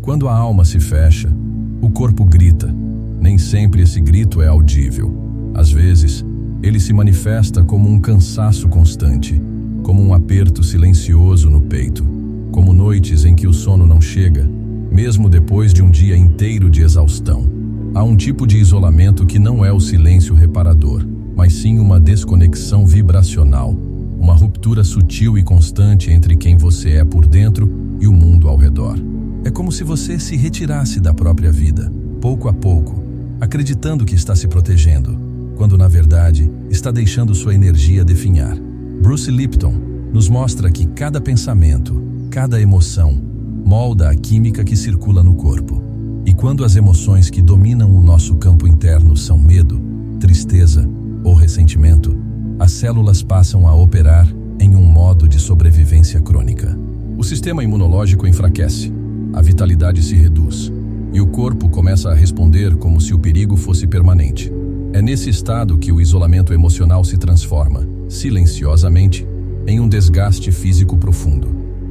Quando a alma se fecha, o corpo grita. Nem sempre esse grito é audível. Às vezes, ele se manifesta como um cansaço constante, como um aperto silencioso no peito, como noites em que o sono não chega, mesmo depois de um dia inteiro de exaustão. Há um tipo de isolamento que não é o silêncio reparador, mas sim uma desconexão vibracional, uma ruptura sutil e constante entre quem você é por dentro e o mundo ao redor. É como se você se retirasse da própria vida, pouco a pouco, acreditando que está se protegendo, quando na verdade está deixando sua energia definhar. Bruce Lipton nos mostra que cada pensamento, cada emoção, molda a química que circula no corpo. E quando as emoções que dominam o nosso campo interno são medo, tristeza ou ressentimento, as células passam a operar em um modo de sobrevivência crônica. O sistema imunológico enfraquece, a vitalidade se reduz, e o corpo começa a responder como se o perigo fosse permanente. É nesse estado que o isolamento emocional se transforma, silenciosamente, em um desgaste físico profundo.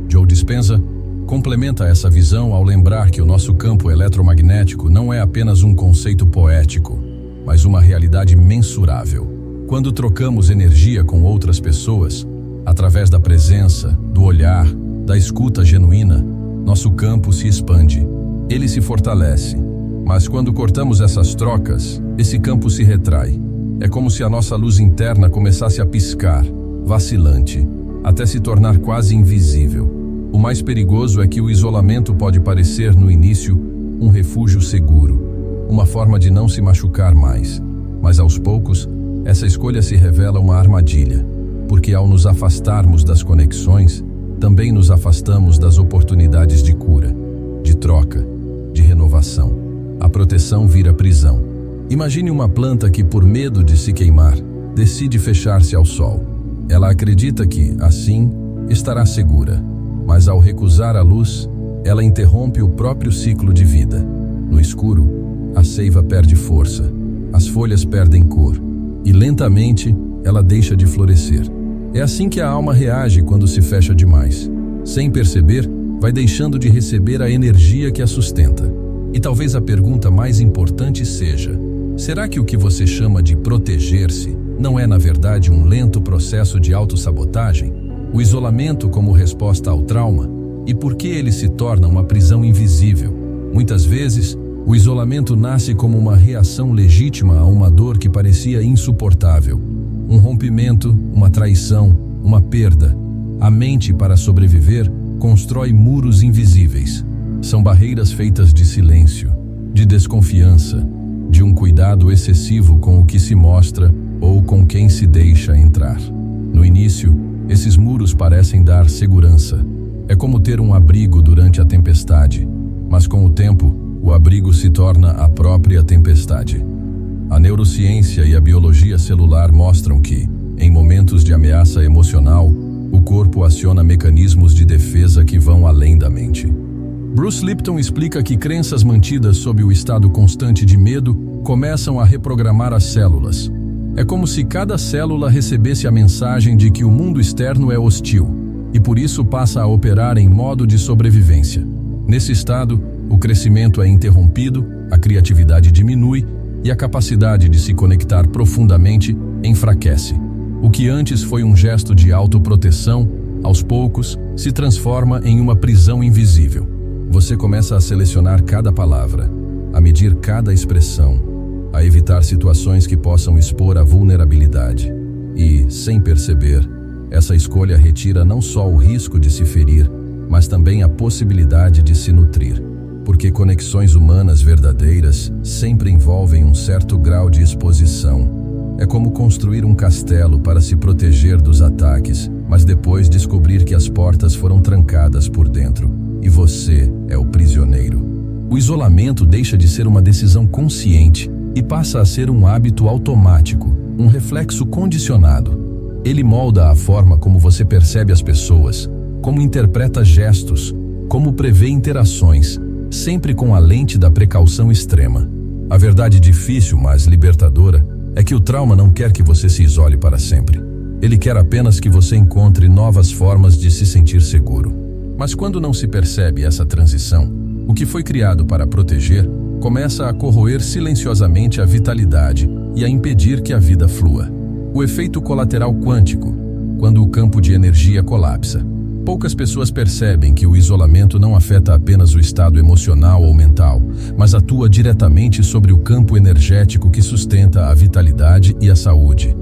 Joe Dispenza complementa essa visão ao lembrar que o nosso campo eletromagnético não é apenas um conceito poético, mas uma realidade mensurável. Quando trocamos energia com outras pessoas, através da presença, do olhar, da escuta genuína, nosso campo se expande, ele se fortalece. Mas quando cortamos essas trocas, esse campo se retrai. É como se a nossa luz interna começasse a piscar, vacilante, até se tornar quase invisível. O mais perigoso é que o isolamento pode parecer, no início, um refúgio seguro, uma forma de não se machucar mais. Mas aos poucos, essa escolha se revela uma armadilha, porque ao nos afastarmos das conexões, também nos afastamos das oportunidades de cura, de troca, de renovação. A proteção vira prisão. Imagine uma planta que, por medo de se queimar, decide fechar-se ao sol. Ela acredita que, assim, estará segura, mas ao recusar a luz, ela interrompe o próprio ciclo de vida. No escuro, a seiva perde força, as folhas perdem cor, e lentamente ela deixa de florescer. É assim que a alma reage quando se fecha demais. Sem perceber, vai deixando de receber a energia que a sustenta. E talvez a pergunta mais importante seja: será que o que você chama de proteger-se não é, na verdade, um lento processo de autossabotagem? O isolamento como resposta ao trauma? E por que ele se torna uma prisão invisível? Muitas vezes, o isolamento nasce como uma reação legítima a uma dor que parecia insuportável. Um rompimento, uma traição, uma perda. A mente, para sobreviver, constrói muros invisíveis. São barreiras feitas de silêncio, de desconfiança, de um cuidado excessivo com o que se mostra ou com quem se deixa entrar. No início, esses muros parecem dar segurança. É como ter um abrigo durante a tempestade, mas com o tempo, o abrigo se torna a própria tempestade. A neurociência e a biologia celular mostram que, em momentos de ameaça emocional, o corpo aciona mecanismos de defesa que vão além da mente. Bruce Lipton explica que crenças mantidas sob o estado constante de medo começam a reprogramar as células. É como se cada célula recebesse a mensagem de que o mundo externo é hostil, e por isso passa a operar em modo de sobrevivência. Nesse estado, o crescimento é interrompido, a criatividade diminui e a capacidade de se conectar profundamente enfraquece. O que antes foi um gesto de autoproteção, aos poucos, se transforma em uma prisão invisível. Você começa a selecionar cada palavra, a medir cada expressão, a evitar situações que possam expor a vulnerabilidade. E, sem perceber, essa escolha retira não só o risco de se ferir, mas também a possibilidade de se nutrir. Porque conexões humanas verdadeiras sempre envolvem um certo grau de exposição. É como construir um castelo para se proteger dos ataques, mas depois descobrir que as portas foram trancadas por dentro, e você é o prisioneiro. O isolamento deixa de ser uma decisão consciente e passa a ser um hábito automático, um reflexo condicionado. Ele molda a forma como você percebe as pessoas, como interpreta gestos, como prevê interações, sempre com a lente da precaução extrema. A verdade difícil, mas libertadora, é que o trauma não quer que você se isole para sempre. Ele quer apenas que você encontre novas formas de se sentir seguro. Mas quando não se percebe essa transição, O que foi criado para proteger começa a corroer silenciosamente a vitalidade e a impedir que a vida flua. O efeito colateral quântico, quando o campo de energia colapsa. Poucas pessoas percebem que o isolamento não afeta apenas o estado emocional ou mental, mas atua diretamente sobre o campo energético que sustenta a vitalidade e a saúde.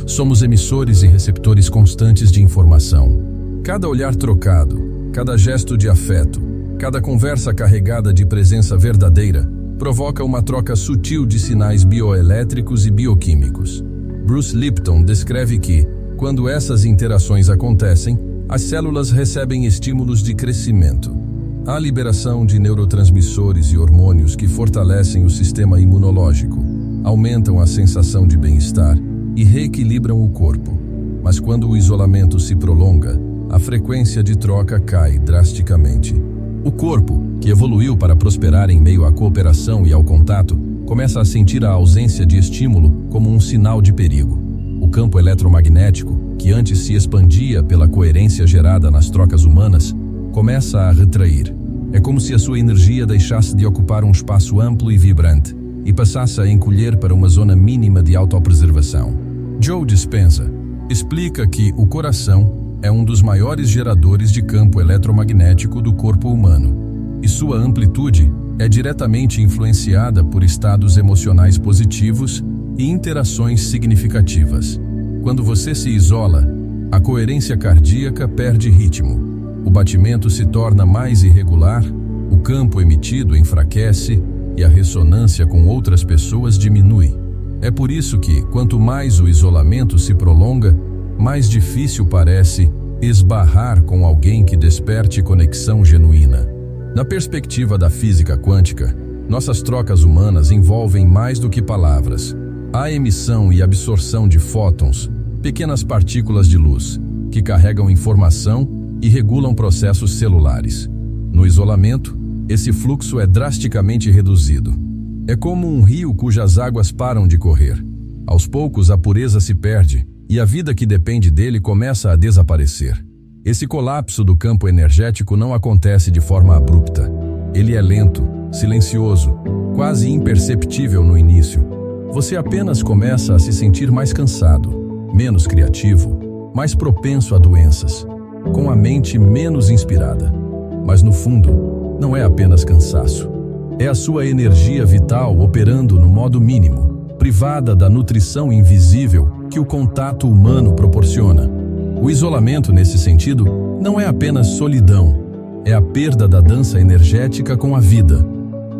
Somos emissores e receptores constantes de informação. Cada olhar trocado, cada gesto de afeto, cada conversa carregada de presença verdadeira provoca uma troca sutil de sinais bioelétricos e bioquímicos. Bruce Lipton descreve que, quando essas interações acontecem, as células recebem estímulos de crescimento. Há liberação de neurotransmissores e hormônios que fortalecem o sistema imunológico, aumentam a sensação de bem-estar e reequilibram o corpo. Mas quando o isolamento se prolonga, a frequência de troca cai drasticamente. O corpo, que evoluiu para prosperar em meio à cooperação e ao contato, começa a sentir a ausência de estímulo como um sinal de perigo. O campo eletromagnético, que antes se expandia pela coerência gerada nas trocas humanas, começa a retrair. É como se a sua energia deixasse de ocupar um espaço amplo e vibrante e passasse a encolher para uma zona mínima de autopreservação. Joe Dispenza explica que o coração é um dos maiores geradores de campo eletromagnético do corpo humano, e sua amplitude é diretamente influenciada por estados emocionais positivos e interações significativas. Quando você se isola, a coerência cardíaca perde ritmo, o batimento se torna mais irregular, o campo emitido enfraquece e a ressonância com outras pessoas diminui. É por isso que, quanto mais o isolamento se prolonga, mais difícil parece esbarrar com alguém que desperte conexão genuína. Na perspectiva da física quântica, nossas trocas humanas envolvem mais do que palavras. Há emissão e absorção de fótons, pequenas partículas de luz, que carregam informação e regulam processos celulares. No isolamento, esse fluxo é drasticamente reduzido. É como um rio cujas águas param de correr. Aos poucos, a pureza se perde e a vida que depende dele começa a desaparecer. Esse colapso do campo energético não acontece de forma abrupta. Ele é lento, silencioso, quase imperceptível no início. Você apenas começa a se sentir mais cansado, menos criativo, mais propenso a doenças, com a mente menos inspirada. Mas no fundo, não é apenas cansaço. É a sua energia vital operando no modo mínimo, privada da nutrição invisível que o contato humano proporciona. O isolamento, nesse sentido, não é apenas solidão, é a perda da dança energética com a vida.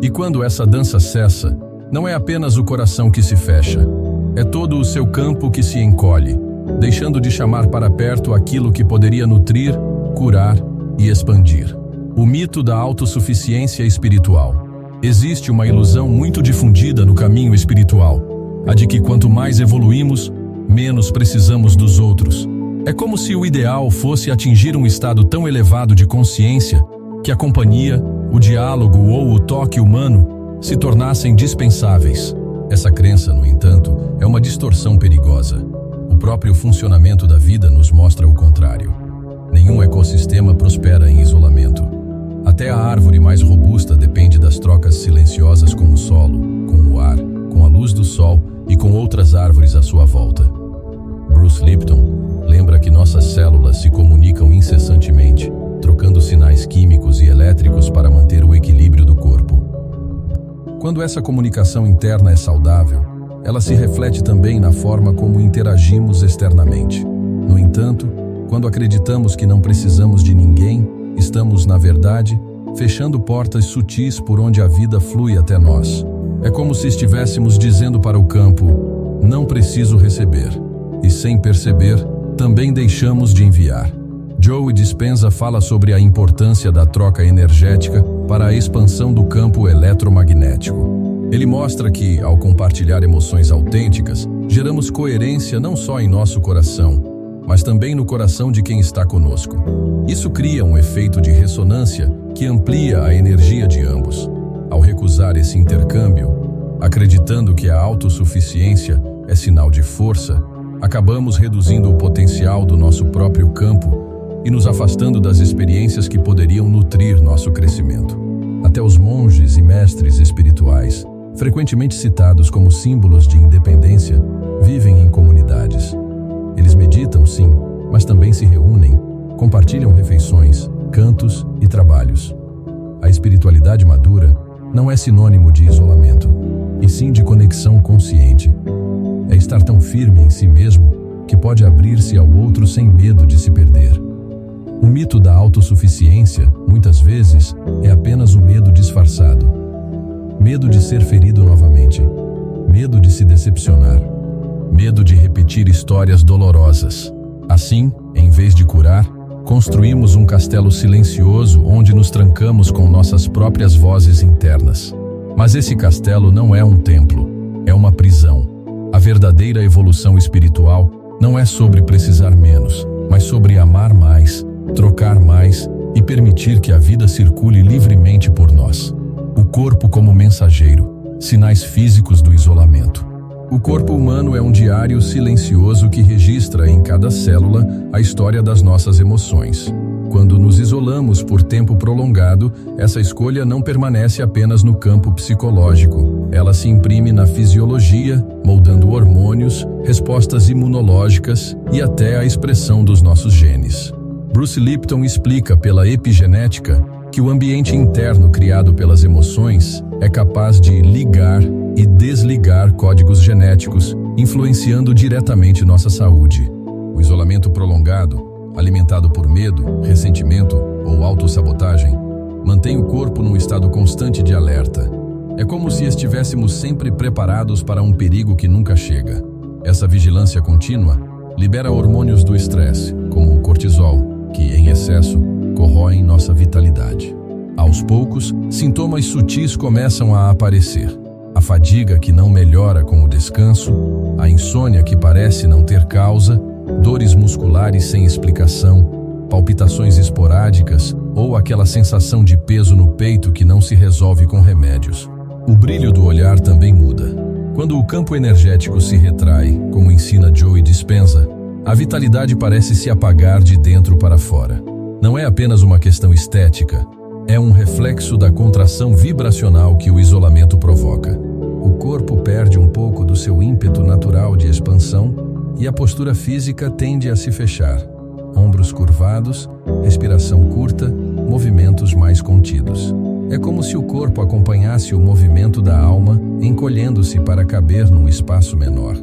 E quando essa dança cessa, não é apenas o coração que se fecha, é todo o seu campo que se encolhe, deixando de chamar para perto aquilo que poderia nutrir, curar e expandir. O mito da autossuficiência espiritual. Existe uma ilusão muito difundida no caminho espiritual, a de que quanto mais evoluímos, menos precisamos dos outros. É como se o ideal fosse atingir um estado tão elevado de consciência que a companhia, o diálogo ou o toque humano se tornassem dispensáveis. Essa crença, no entanto, é uma distorção perigosa. O próprio funcionamento da vida nos mostra o contrário. Nenhum ecossistema prospera em isolamento. Até a árvore mais robusta depende das trocas silenciosas com o solo, com o ar, com a luz do sol e com outras árvores à sua volta. Bruce Lipton lembra que nossas células se comunicam incessantemente, trocando sinais químicos e elétricos para manter o equilíbrio do corpo. Quando essa comunicação interna é saudável, ela se reflete também na forma como interagimos externamente. No entanto, quando acreditamos que não precisamos de ninguém, estamos, na verdade, fechando portas sutis por onde a vida flui até nós. É como se estivéssemos dizendo para o campo, não preciso receber. E sem perceber, também deixamos de enviar. Joe Dispenza fala sobre a importância da troca energética para a expansão do campo eletromagnético. Ele mostra que, ao compartilhar emoções autênticas, geramos coerência não só em nosso coração, mas também no coração de quem está conosco. Isso cria um efeito de ressonância que amplia a energia de ambos. Ao recusar esse intercâmbio, acreditando que a autossuficiência é sinal de força, acabamos reduzindo o potencial do nosso próprio campo e nos afastando das experiências que poderiam nutrir nosso crescimento. A Até os monges e mestres espirituais, frequentemente citados como símbolos de independência, vivem em comunidades. Eles meditam, sim, mas também se reúnem, compartilham refeições, cantos e trabalhos. A espiritualidade madura não é sinônimo de isolamento, e sim de conexão consciente. É estar tão firme em si mesmo que pode abrir-se ao outro sem medo de se perder. O mito da autossuficiência, muitas vezes, é apenas o medo disfarçado. Medo de ser ferido novamente. Medo de se decepcionar. Medo de repetir histórias dolorosas. Assim, em vez de curar, construímos um castelo silencioso onde nos trancamos com nossas próprias vozes internas. Mas esse castelo não é um templo, é uma prisão. A verdadeira evolução espiritual não é sobre precisar menos, mas sobre amar mais, trocar mais e permitir que a vida circule livremente por nós. O corpo como mensageiro, sinais físicos do isolamento. O corpo humano é um diário silencioso que registra em cada célula a história das nossas emoções. Quando nos isolamos por tempo prolongado, essa escolha não permanece apenas no campo psicológico. Ela se imprime na fisiologia, moldando hormônios, respostas imunológicas e até a expressão dos nossos genes. Bruce Lipton explica pela epigenética que o ambiente interno criado pelas emoções é capaz de ligar e desligar códigos genéticos, influenciando diretamente nossa saúde. O isolamento prolongado, alimentado por medo, ressentimento ou autossabotagem, mantém o corpo num estado constante de alerta. É como se estivéssemos sempre preparados para um perigo que nunca chega. Essa vigilância contínua libera hormônios do estresse, como o cortisol, que, em excesso, corroem nossa vitalidade. Aos poucos, sintomas sutis começam a aparecer. A fadiga que não melhora com o descanso, a insônia que parece não ter causa, dores musculares sem explicação, palpitações esporádicas ou aquela sensação de peso no peito que não se resolve com remédios. O brilho do olhar também muda. Quando o campo energético se retrai, como ensina Joe Dispenza, a vitalidade parece se apagar de dentro para fora. Não é apenas uma questão estética, é um reflexo da contração vibracional que o isolamento provoca. O corpo perde um pouco do seu ímpeto natural de expansão e a postura física tende a se fechar. Ombros curvados, respiração curta, movimentos mais contidos. É como se o corpo acompanhasse o movimento da alma, encolhendo-se para caber num espaço menor.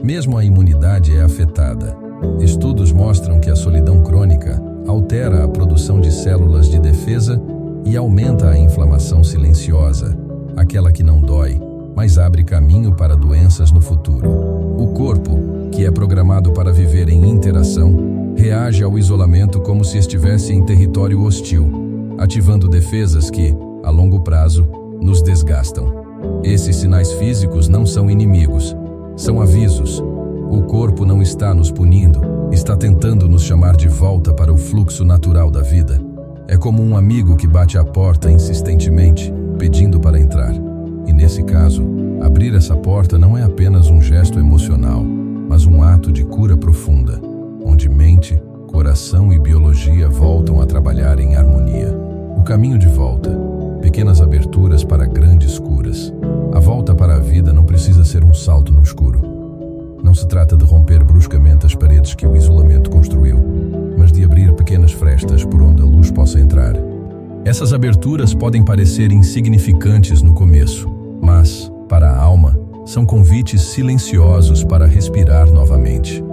Mesmo a imunidade é afetada. Estudos mostram que a solidão crônica altera a produção de células de defesa e aumenta a inflamação silenciosa, aquela que não dói, mas abre caminho para doenças no futuro. O corpo, que é programado para viver em interação, reage ao isolamento como se estivesse em território hostil, ativando defesas que, a longo prazo, nos desgastam. Esses sinais físicos não são inimigos, são avisos. O corpo não está nos punindo, está tentando nos chamar de volta para o fluxo natural da vida. É como um amigo que bate à porta insistentemente, pedindo para entrar. E nesse caso, abrir essa porta não é apenas um gesto emocional, mas um ato de cura profunda, onde mente, coração e biologia voltam a trabalhar em harmonia. O caminho de volta, pequenas aberturas para grandes curas. A volta para a vida não precisa ser um salto no escuro. Não se trata de romper bruscamente as paredes que o isolamento construiu, mas de abrir pequenas frestas por onde a luz possa entrar. Essas aberturas podem parecer insignificantes no começo, mas, para a alma, são convites silenciosos para respirar novamente.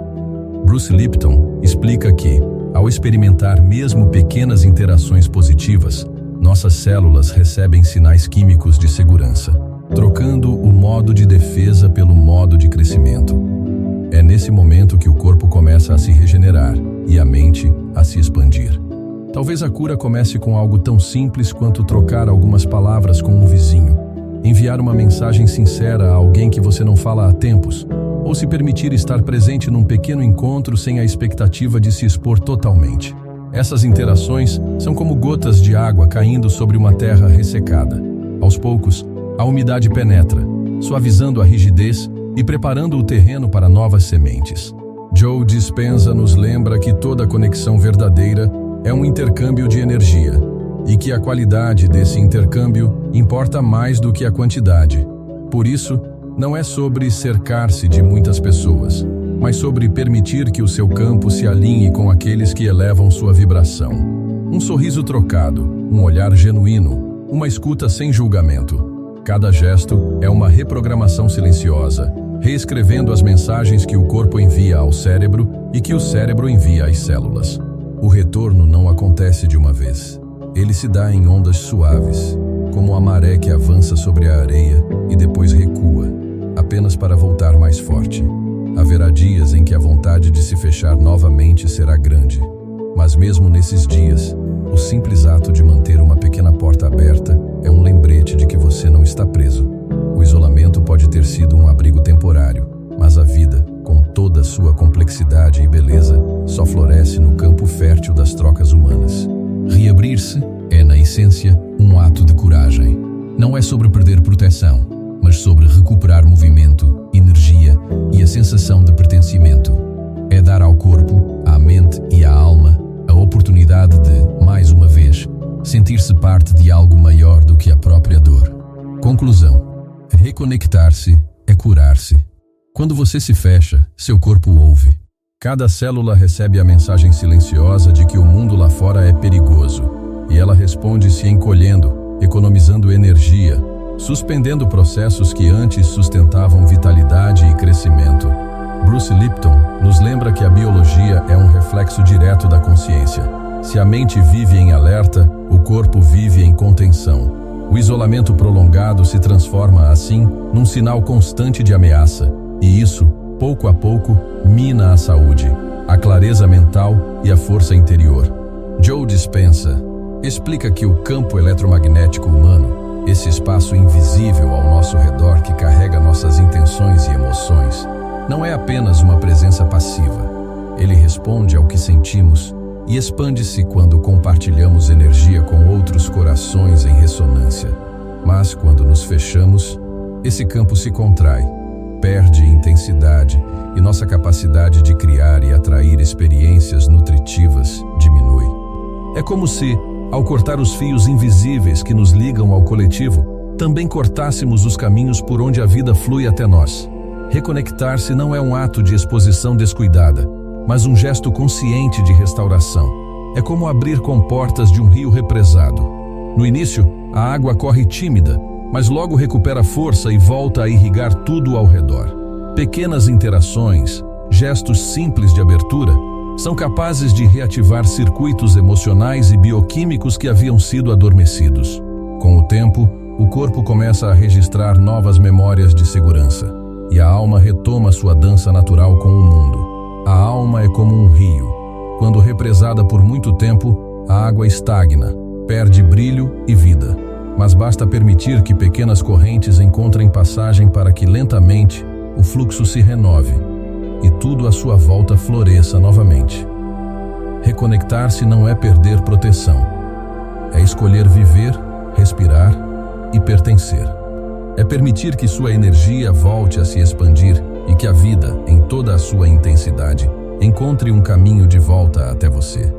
Bruce Lipton explica que, ao experimentar mesmo pequenas interações positivas, nossas células recebem sinais químicos de segurança, trocando o modo de defesa pelo modo de crescimento. É nesse momento que o corpo começa a se regenerar e a mente a se expandir. Talvez a cura comece com algo tão simples quanto trocar algumas palavras com um vizinho, enviar uma mensagem sincera a alguém que você não fala há tempos, ou se permitir estar presente num pequeno encontro sem a expectativa de se expor totalmente. Essas interações são como gotas de água caindo sobre uma terra ressecada. Aos poucos, a umidade penetra, suavizando a rigidez e preparando o terreno para novas sementes. Joe Dispenza nos lembra que toda conexão verdadeira é um intercâmbio de energia. e que a qualidade desse intercâmbio importa mais do que a quantidade. Por isso, não é sobre cercar-se de muitas pessoas, mas sobre permitir que o seu campo se alinhe com aqueles que elevam sua vibração. Um sorriso trocado, um olhar genuíno, uma escuta sem julgamento. Cada gesto é uma reprogramação silenciosa, reescrevendo as mensagens que o corpo envia ao cérebro e que o cérebro envia às células. O retorno não acontece de uma vez. Ele se dá em ondas suaves, como a maré que avança sobre a areia e depois recua, apenas para voltar mais forte. Haverá dias em que a vontade de se fechar novamente será grande, mas mesmo nesses dias, o simples ato de manter uma pequena porta aberta é um lembrete de que você não está preso. O isolamento pode ter sido um abrigo temporário, mas a vida, com toda a sua complexidade e beleza, só floresce no campo fértil das trocas humanas. Reabrir-se é, na essência, um ato de coragem. Não é sobre perder proteção, mas sobre recuperar movimento, energia e a sensação de pertencimento. É dar ao corpo, à mente e à alma a oportunidade de, mais uma vez, sentir-se parte de algo maior do que a própria dor. Conclusão: reconectar-se é curar-se. Quando você se fecha, seu corpo ouve. Cada célula recebe a mensagem silenciosa de que o mundo lá fora é perigoso, e ela responde se encolhendo, economizando energia, suspendendo processos que antes sustentavam vitalidade e crescimento. Bruce Lipton nos lembra que a biologia é um reflexo direto da consciência. Se a mente vive em alerta, o corpo vive em contenção. O isolamento prolongado se transforma, assim, num sinal constante de ameaça, e isso, pouco a pouco, mina a saúde, a clareza mental e a força interior. Joe Dispenza explica que o campo eletromagnético humano, esse espaço invisível ao nosso redor que carrega nossas intenções e emoções, não é apenas uma presença passiva. Ele responde ao que sentimos e expande-se quando compartilhamos energia com outros corações em ressonância. Mas quando nos fechamos, esse campo se contrai, perde intensidade e nossa capacidade de criar e atrair experiências nutritivas diminui. É como se, ao cortar os fios invisíveis que nos ligam ao coletivo, também cortássemos os caminhos por onde a vida flui até nós. Reconectar-se não é um ato de exposição descuidada, mas um gesto consciente de restauração. É como abrir comportas de um rio represado. No início, a água corre tímida, mas logo recupera força e volta a irrigar tudo ao redor. Pequenas interações, gestos simples de abertura, são capazes de reativar circuitos emocionais e bioquímicos que haviam sido adormecidos. Com o tempo, o corpo começa a registrar novas memórias de segurança, e a alma retoma sua dança natural com o mundo. A alma é como um rio. Quando represada por muito tempo, a água estagna, perde brilho e vida. Mas basta permitir que pequenas correntes encontrem passagem para que lentamente o fluxo se renove e tudo à sua volta floresça novamente. Reconectar-se não é perder proteção. É escolher viver, respirar e pertencer. É permitir que sua energia volte a se expandir e que a vida, em toda a sua intensidade, encontre um caminho de volta até você.